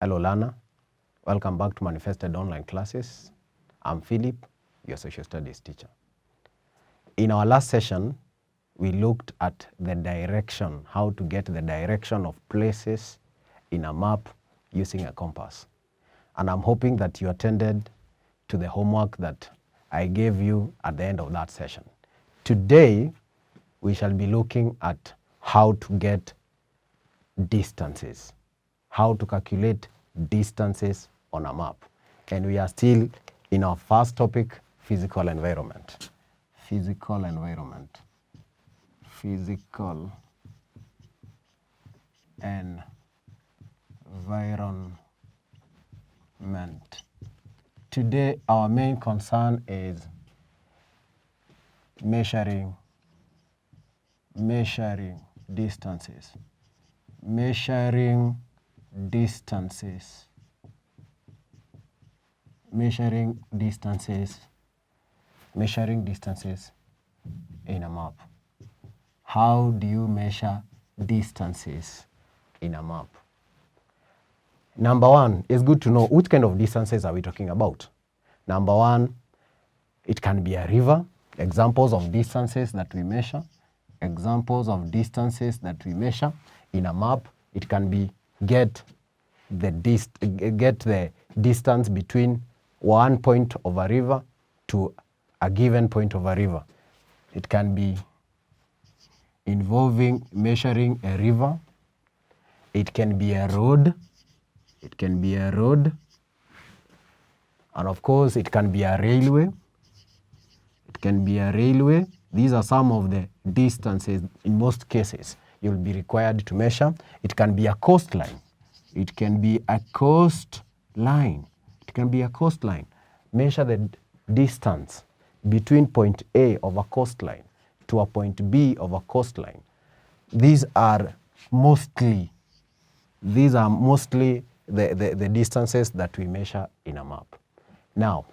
Hello learner, welcome back to Manifested Online Classes. I'm Philip, your social studies teacher. In our last session, we looked at the direction, how to get the direction of places in a map using a compass. And I'm hoping that you attended to the homework that I gave you at the end of that session. Today, we shall be looking at how to get distances, how to calculate distances on a map. And we are still in our first topic, physical environment. Physical environment. Physical environment. Today, our main concern is measuring distances. Measuring distances in a map. How do you measure distances in a map? Number one, it's good to know which kind of distances are we talking about. Number one, it can be a river. Examples of distances that we measure. Examples of distances that we measure in a map. It can be get the distance between one point of a river to a given point of a river. It can be involving measuring a river. It can be a road. It can be a road. And of course, it can be a railway. It can be a railway. These are some of the distances in most cases you'll be required to measure. It can be a coastline. It can be a coastline. It can be a coastline. Measure the distance between point A of a coastline to a point B of a coastline. These are mostly the distances that we measure in a map. Now,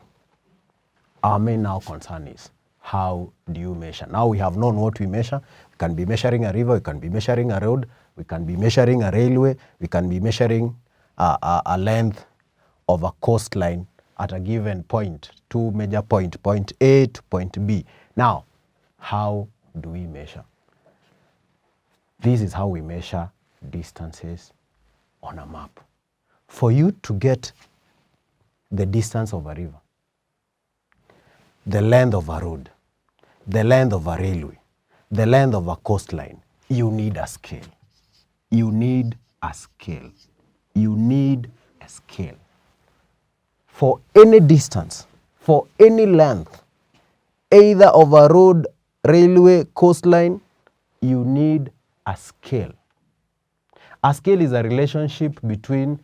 our main concern is how do you measure? Now we have known what we measure. We can be measuring a river, we can be measuring a road, we can be measuring a railway, we can be measuring a length of a coastline at a given point, two major points, point A to point B. Now, how do we measure? This is how we measure distances on a map. For you to get the distance of a river, the length of a road, the length of a railway, the length of a coastline, you need a scale. You need a scale. You need a scale. For any distance, for any length, either of a road, railway, coastline, you need a scale. A scale is a relationship between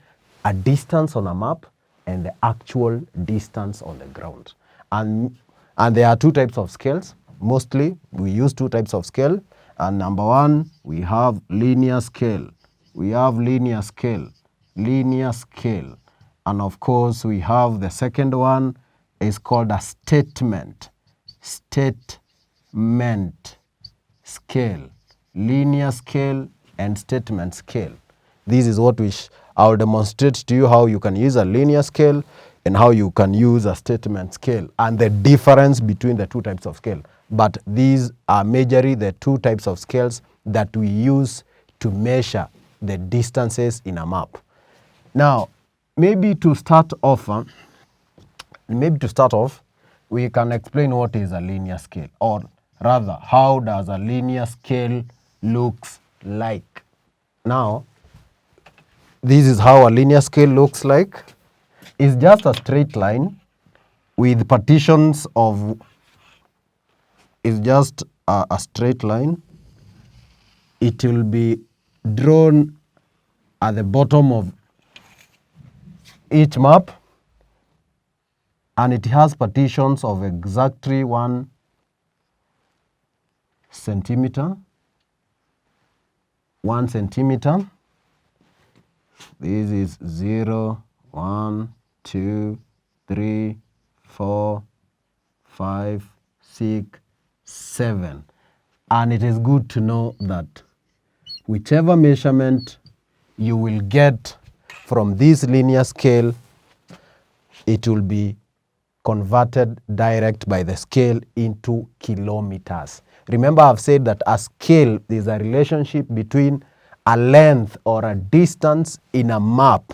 a distance on a map and the actual distance on the ground. And there are two types of scales. Mostly, we use two types of scale. And number one, we have linear scale. We have linear scale. Linear scale. And of course, we have the second one is called a statement. Statement scale. Linear scale and statement scale. This is what I will demonstrate to you how you can use a linear scale and how you can use a statement scale and the difference between the two types of scale. But these are majorly the two types of scales that we use to measure the distances in a map. Now, maybe to start off, we can explain what is a linear scale, or rather, how does a linear scale looks like. Now, this is how a linear scale looks like. It's just a straight line with partitions of, it's just a straight line. It will be drawn at the bottom of each map, and it has partitions of exactly 1 centimeter. 1 centimeter. This is 0, 1, 2, 3, 4, 5, 6, 7. And it is good to know that whichever measurement you will get from this linear scale, it will be converted direct by the scale into kilometers. Remember, I've said that a scale is a relationship between a length or a distance in a map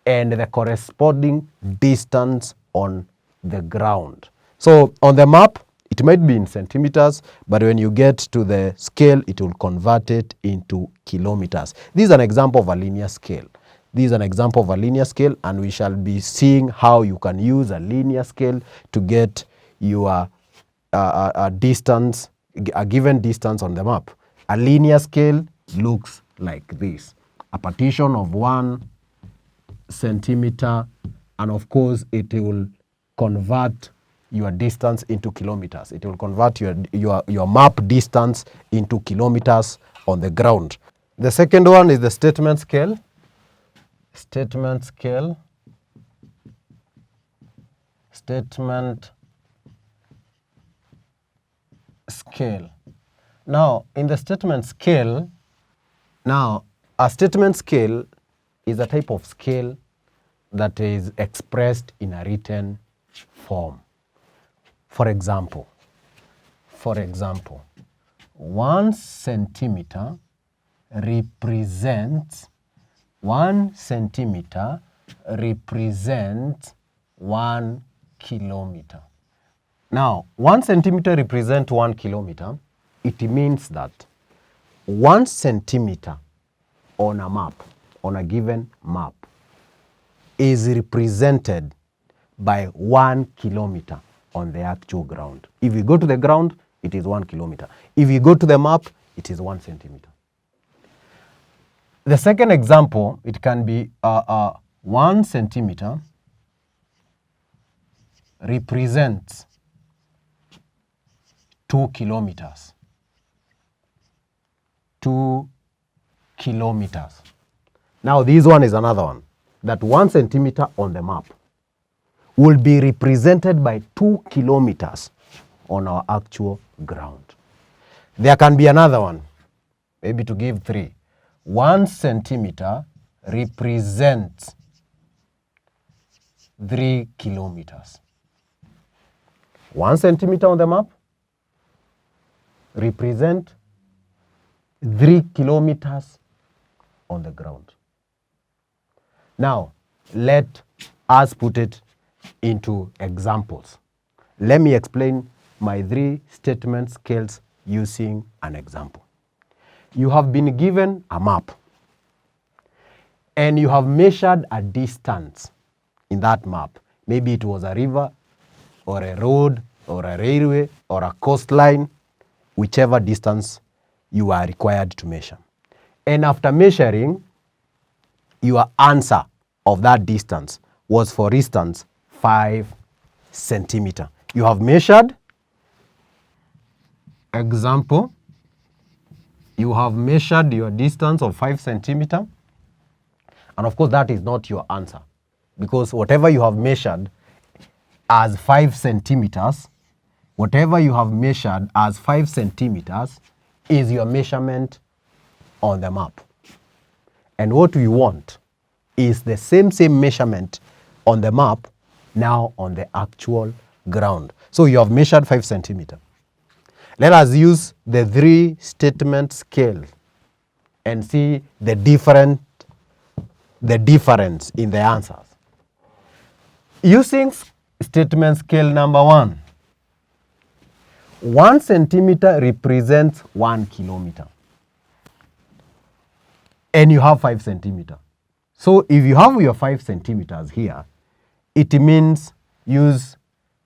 and the corresponding distance on the ground. So on the map, it might be in centimeters, but when you get to the scale, it will convert it into kilometers. This is an example of a linear scale. This is an example of a linear scale, and we shall be seeing how you can use a linear scale to get your a distance, a given distance on the map. A linear scale looks like this. A partition of 1 centimeter, and of course it will convert your distance into kilometers. It will convert your map distance into kilometers on the ground. The second one is the statement scale. Statement scale. Statement scale. Now, in the statement scale, a statement scale is a type of scale that is expressed in a written form. For example, 1 centimeter represents 1 kilometer. Now, 1 centimeter represents 1 kilometer. It means that 1 centimeter on a map, on a given map, is represented by 1 kilometer on the actual ground. If you go to the ground, it is 1 kilometer. If you go to the map, it is 1 centimeter. The second example, it can be 1 centimeter represents 2 kilometers. 2 kilometers. Now this one is another one, that 1 centimeter on the map will be represented by 2 kilometers on our actual ground. There can be another one, maybe to give 3. 1 centimeter represents 3 kilometers. 1 centimeter on the map represent 3 kilometers on the ground. Now, let us put it into examples. Let me explain my 3 statement scales using an example. You have been given a map and you have measured a distance in that map. Maybe it was a river or a road or a railway or a coastline, whichever distance you are required to measure. And after measuring, your answer of that distance was, for instance, 5 centimeter. You have measured, example, you have measured your distance of 5 centimeter, and of course that is not your answer, because whatever you have measured as 5 centimeters, whatever you have measured as 5 centimeters is your measurement on the map. And what we want is the same measurement on the map now on the actual ground. So you have measured 5 centimeters. Let us use the 3 statement scale and see the difference in the answers. Using statement scale number 1, 1 centimeter represents 1 kilometer. And you have 5 centimeters. So if you have your 5 centimeters here, it means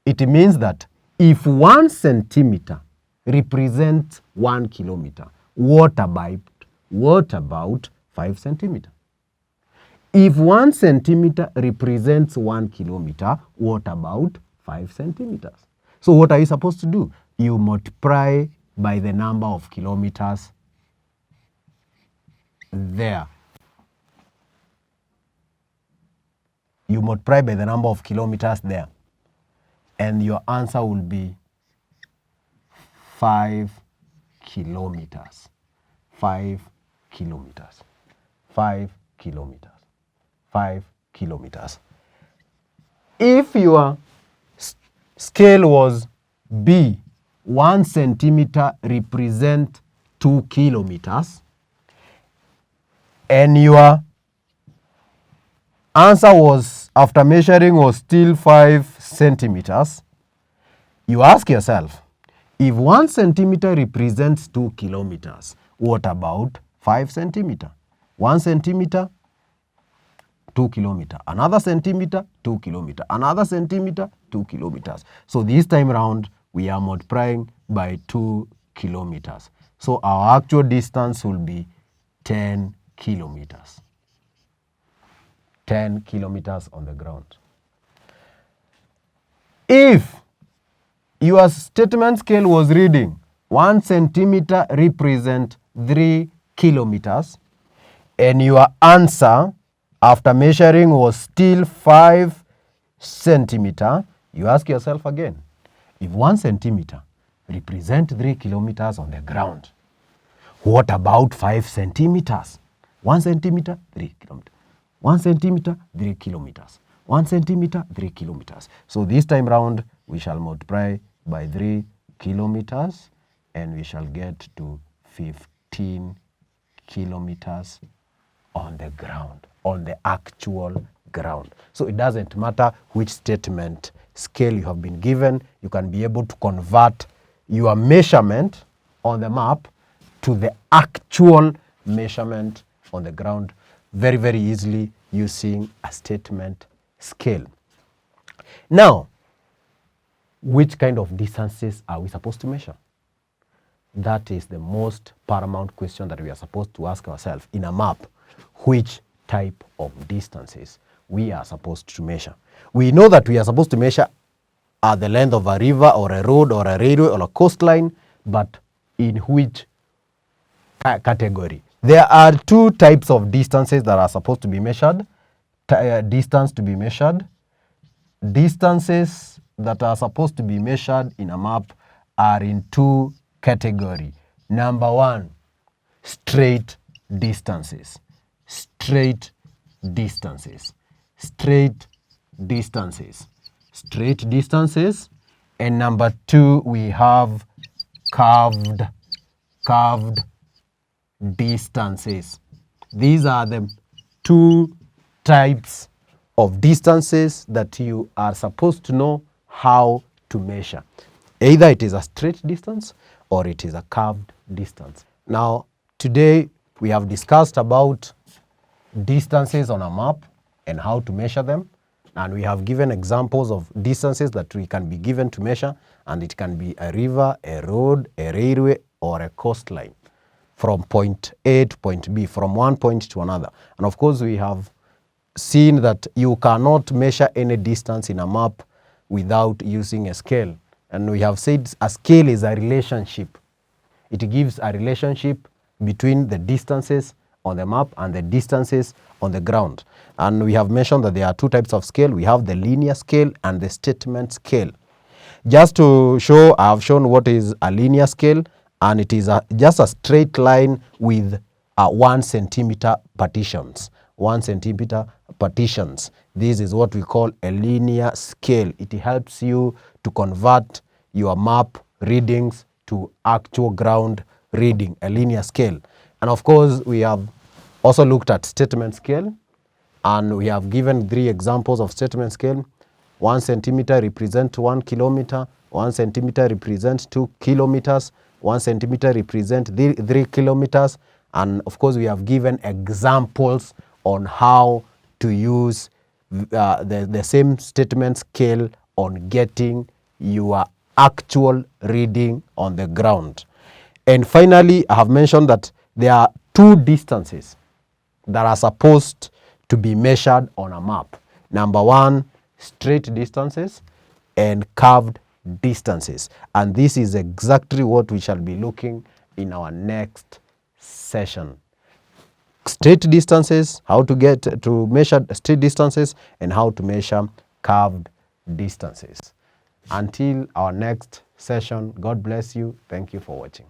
that if 1 centimeter represents 1 kilometer, what about 5 centimeters? If 1 centimeter represents 1 kilometer, what about 5 centimeters? So what are you supposed to do? You multiply by the number of kilometers there. You multiply by the number of kilometers there, and your answer will be 5 kilometers. 5 kilometers. 5 kilometers. 5 kilometers. If your scale was B, 1 centimeter represent 2 kilometers, and your answer was, after measuring, was still 5 centimeters, you ask yourself, if 1 centimeter represents 2 kilometers, what about 5 centimeter? 1 centimeter, 2 kilometer. Another centimeter, 2 kilometer. Another centimeter, 2 kilometers. So this time round, we are multiplying by 2 kilometers. So our actual distance will be 10 kilometers. 10 kilometers on the ground. If your statement scale was reading 1 centimeter represent 3 kilometers, and your answer after measuring was still 5 centimeter, you ask yourself again, if 1 centimeter represent 3 kilometers on the ground, what about 5 centimeters? 1 centimeter, 3 kilometers. 1 centimeter, 3 kilometers. 1 centimeter, 3 kilometers. So this time round, we shall multiply by 3 kilometers, and we shall get to 15 kilometers on the ground, on the actual ground. So it doesn't matter which statement scale you have been given, you can be able to convert your measurement on the map to the actual measurement on the ground very, very easily using a statement scale. Now, which kind of distances are we supposed to measure? That is the most paramount question that we are supposed to ask ourselves in a map. Which type of distances we are supposed to measure? We know that we are supposed to measure at the length of a river or a road or a railway or a coastline, but in which category? There are 2 types of distances that are supposed to be measured. Distances that are supposed to be measured in a map are in 2 categories. Number 1, straight distances. Straight distances. Straight distances. Straight distances. And number 2, we have curved distances. These are the 2 types of distances that you are supposed to know how to measure. Either it is a straight distance or it is a curved distance. Now, today we have discussed about distances on a map and how to measure them. And we have given examples of distances that we can be given to measure, and it can be a river, a road, a railway, or a coastline from point A to point B, from one point to another. And of course, we have seen that you cannot measure any distance in a map without using a scale. And we have said a scale is a relationship. It gives a relationship between the distances on the map and the distances on the ground. And we have mentioned that there are 2 types of scale. We have the linear scale and the statement scale. Just to show, I have shown what is a linear scale, and it is just a straight line with 1 centimeter partitions. 1 centimeter partitions. This is what we call a linear scale. It helps you to convert your map readings to actual ground reading, a linear scale. And of course, we have also looked at statement scale, and we have given 3 examples of statement scale. 1 centimeter represents 1 kilometer, 1 centimeter represents 2 kilometers, 1 centimeter represents 3 kilometers, and of course we have given examples on how to use the same statement scale on getting your actual reading on the ground. And finally, I have mentioned that there are 2 distances that are supposed to be measured on a map. Number 1, straight distances and curved distances. And this is exactly what we shall be looking in our next session. Straight distances, how to get to measure straight distances, and how to measure curved distances. Until our next session, God bless you. Thank you for watching.